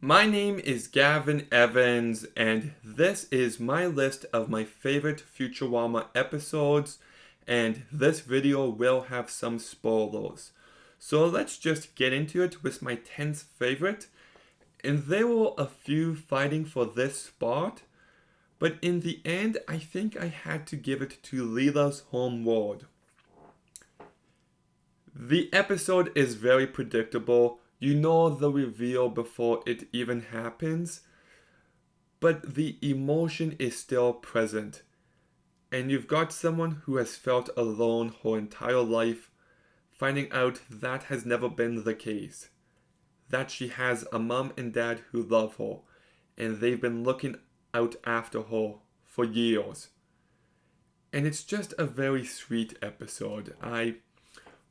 My name is Gavin Evans, and this is my list of my favorite Futurama episodes, and this video will have some spoilers. So let's just get into it with my 10th favorite, and there were a few fighting for this spot, but in the end, I think I had to give it to Leela's Homeworld. The episode is very predictable. You know the reveal before it even happens, but the emotion is still present. And you've got someone who has felt alone her entire life, finding out that has never been the case. That she has a mom and dad who love her, and they've been looking out after her for years. And it's just a very sweet episode. I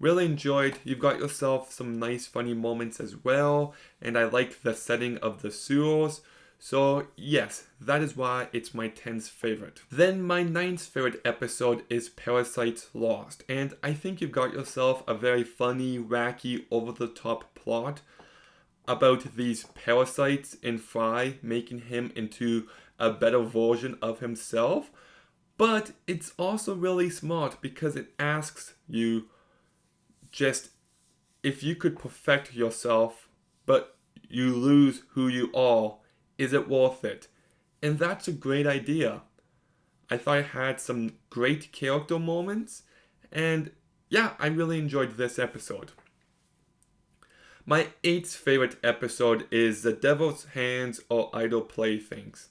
really enjoyed. You've got yourself some nice funny moments as well, and I like the setting of the sewers. So yes, that is why it's my 10th favorite. Then my 9th favorite episode is Parasites Lost, and I think you've got yourself a very funny, wacky, over-the-top plot about these parasites in Fry making him into a better version of himself. But it's also really smart because it asks you just if you could perfect yourself, but you lose who you are, is it worth it? And that's a great idea. I thought it had some great character moments, and yeah, I really enjoyed this episode. My 8th favorite episode is The Devil's Hands or Idle Playthings.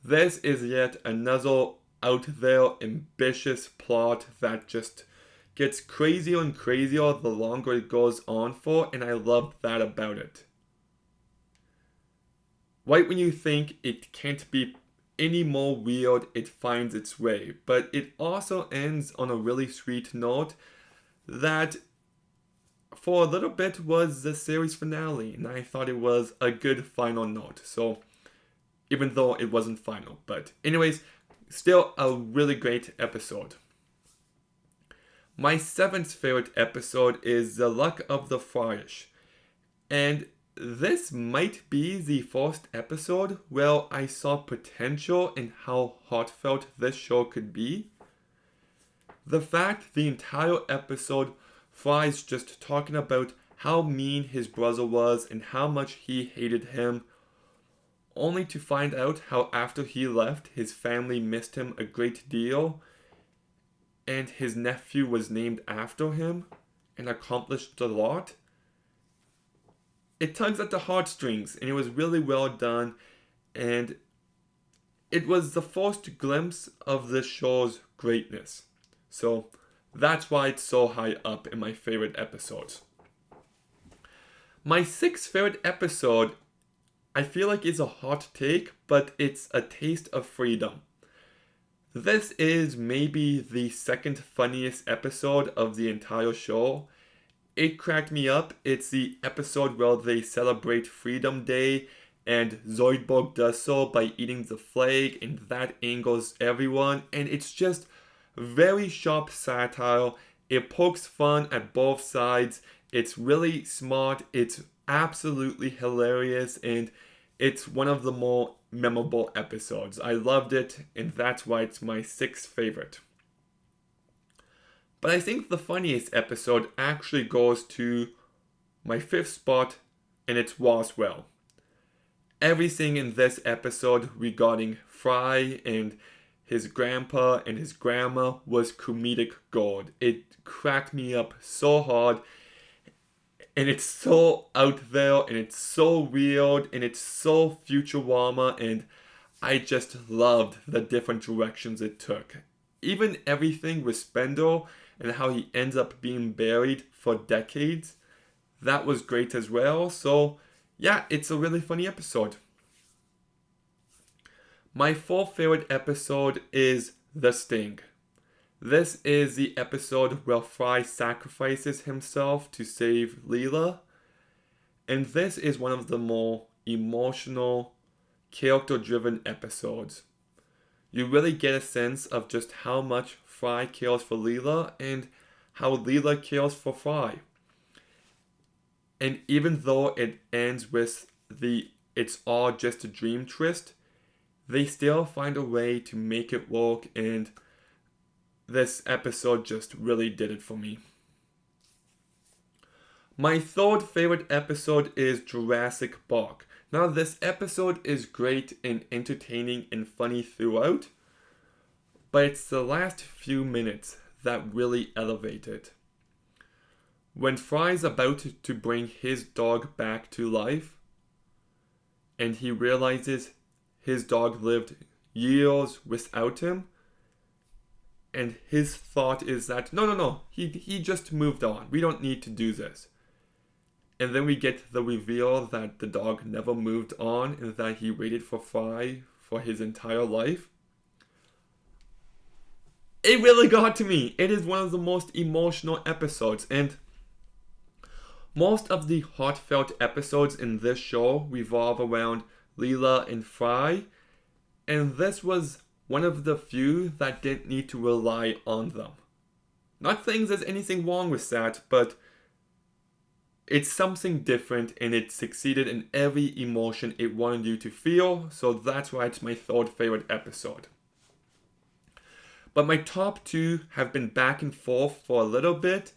This is yet another out there ambitious plot that just gets crazier and crazier the longer it goes on for, and I love that about it. Right when you think it can't be any more weird, it finds its way. But it also ends on a really sweet note that for a little bit was the series finale, and I thought it was a good final note. So even though it wasn't final, but anyways, still a really great episode. My 7th favorite episode is The Luck of the Farish, and this might be the first episode where I saw potential in how heartfelt this show could be. The fact the entire episode Fry's just talking about how mean his brother was and how much he hated him, only to find out how after he left his family missed him a great deal, and his nephew was named after him and accomplished a lot. It tugs at the heartstrings, and it was really well done, and it was the first glimpse of this show's greatness. So that's why it's so high up in my favorite episodes. My 6th favorite episode, I feel like is a hot take, but it's A Taste of Freedom. This is maybe the second funniest episode of the entire show. It cracked me up. It's the episode where they celebrate Freedom Day, and Zoidberg does so by eating the flag, and that angers everyone. And it's just very sharp satire. It pokes fun at both sides. It's really smart. It's absolutely hilarious, and it's one of the more memorable episodes. I loved it, and that's why it's my 6th favorite. But I think the funniest episode actually goes to my 5th spot, and it's Waswell. Everything in this episode regarding Fry and his grandpa and his grandma was comedic gold. It cracked me up so hard, and it's so out there, and it's so weird, and it's so Futurama, and I just loved the different directions it took. Even everything with Spender and how he ends up being buried for decades, that was great as well. So yeah, it's a really funny episode. My 4th favorite episode is The Sting. This is the episode where Fry sacrifices himself to save Leela, and this is one of the more emotional, character-driven episodes. You really get a sense of just how much Fry cares for Leela and how Leela cares for Fry. And even though it ends with the it's all just a dream twist, they still find a way to make it work, and this episode just really did it for me. My third favorite episode is Jurassic Park. Now, this episode is great and entertaining and funny throughout, but it's the last few minutes that really elevate it. When Fry's about to bring his dog back to life, and he realizes his dog lived years without him, and his thought is that, no, he just moved on. We don't need to do this. And then we get the reveal that the dog never moved on and that he waited for Fry for his entire life. It really got to me. It is one of the most emotional episodes, and most of the heartfelt episodes in this show revolve around Leela and Fry, and this was one of the few that didn't need to rely on them. Not saying there's anything wrong with that, but it's something different, and it succeeded in every emotion it wanted you to feel, so that's why it's my third favorite episode. But my top two have been back and forth for a little bit,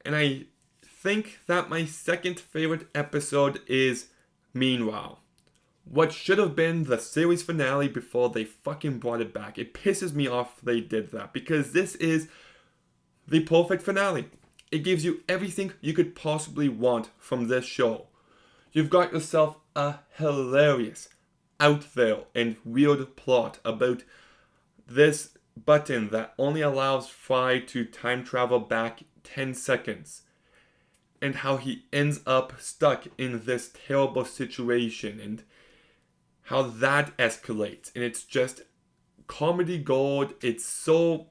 and I think that my second favorite episode is Meanwhile. What should have been the series finale before they fucking brought it back. It pisses me off they did that, because this is the perfect finale. It gives you everything you could possibly want from this show. You've got yourself a hilarious, out there, and weird plot about this button that only allows Fry to time travel back 10 seconds. And how he ends up stuck in this terrible situation, and how that escalates. And it's just comedy gold. It's so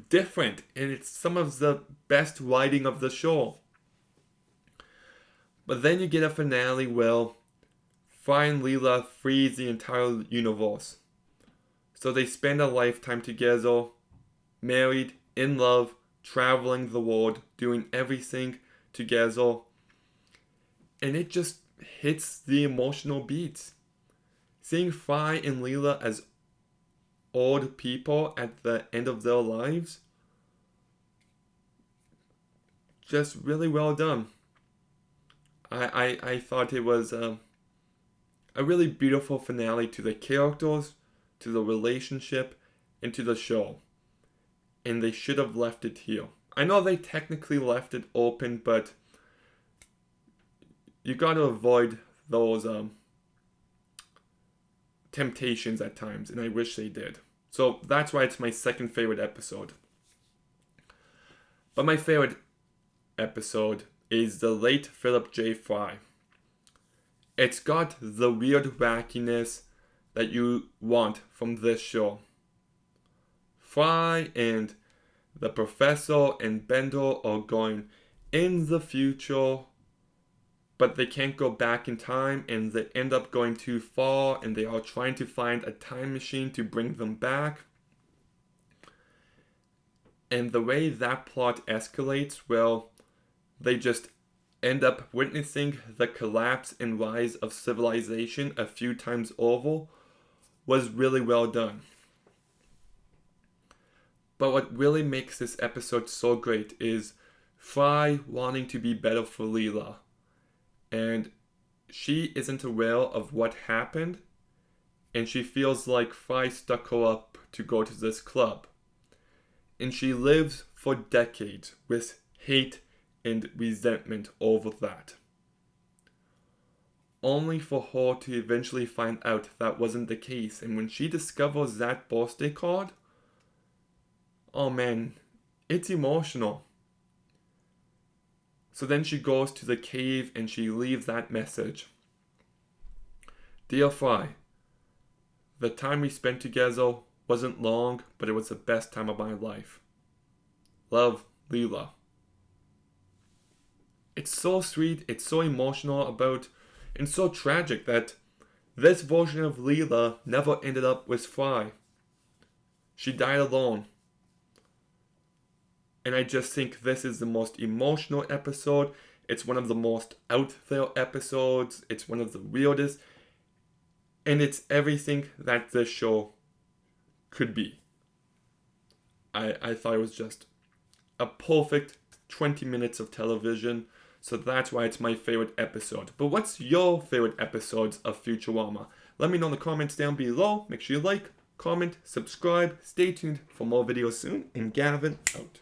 different, and it's some of the best writing of the show. But then you get a finale where Fry and Leela freeze the entire universe. So they spend a lifetime together, married, in love, traveling the world, doing everything together. And it just hits the emotional beats. Seeing Fry and Leela as old people at the end of their lives, just really well done. I thought it was a really beautiful finale to the characters, to the relationship, and to the show. And they should have left it here. I know they technically left it open, but you gotta avoid those temptations at times, and I wish they did. So that's why it's my second favorite episode. But my favorite episode is the late Philip J. Fry. It's got the weird wackiness that you want from this show. Fry and the professor and Bender are going in the future, but they can't go back in time, and they end up going too far, and they are trying to find a time machine to bring them back. And the way that plot escalates, well, they just end up witnessing the collapse and rise of civilization a few times over, was really well done. But what really makes this episode so great is Fry wanting to be better for Leela. And she isn't aware of what happened, and she feels like Fry stuck her up to go to this club. And she lives for decades with hate and resentment over that. Only for her to eventually find out that wasn't the case. And when she discovers that birthday card, oh man, it's emotional. So then she goes to the cave and she leaves that message. Dear Fry, the time we spent together wasn't long, but it was the best time of my life. Love, Leela. It's so sweet, it's so emotional about, and so tragic that this version of Leela never ended up with Fry. She died alone. And I just think this is the most emotional episode. It's one of the most out there episodes. It's one of the weirdest. And it's everything that this show could be. I thought it was just a perfect 20 minutes of television. So that's why it's my favorite episode. But what's your favorite episodes of Futurama? Let me know in the comments down below. Make sure you like, comment, subscribe. Stay tuned for more videos soon. And Gavin out.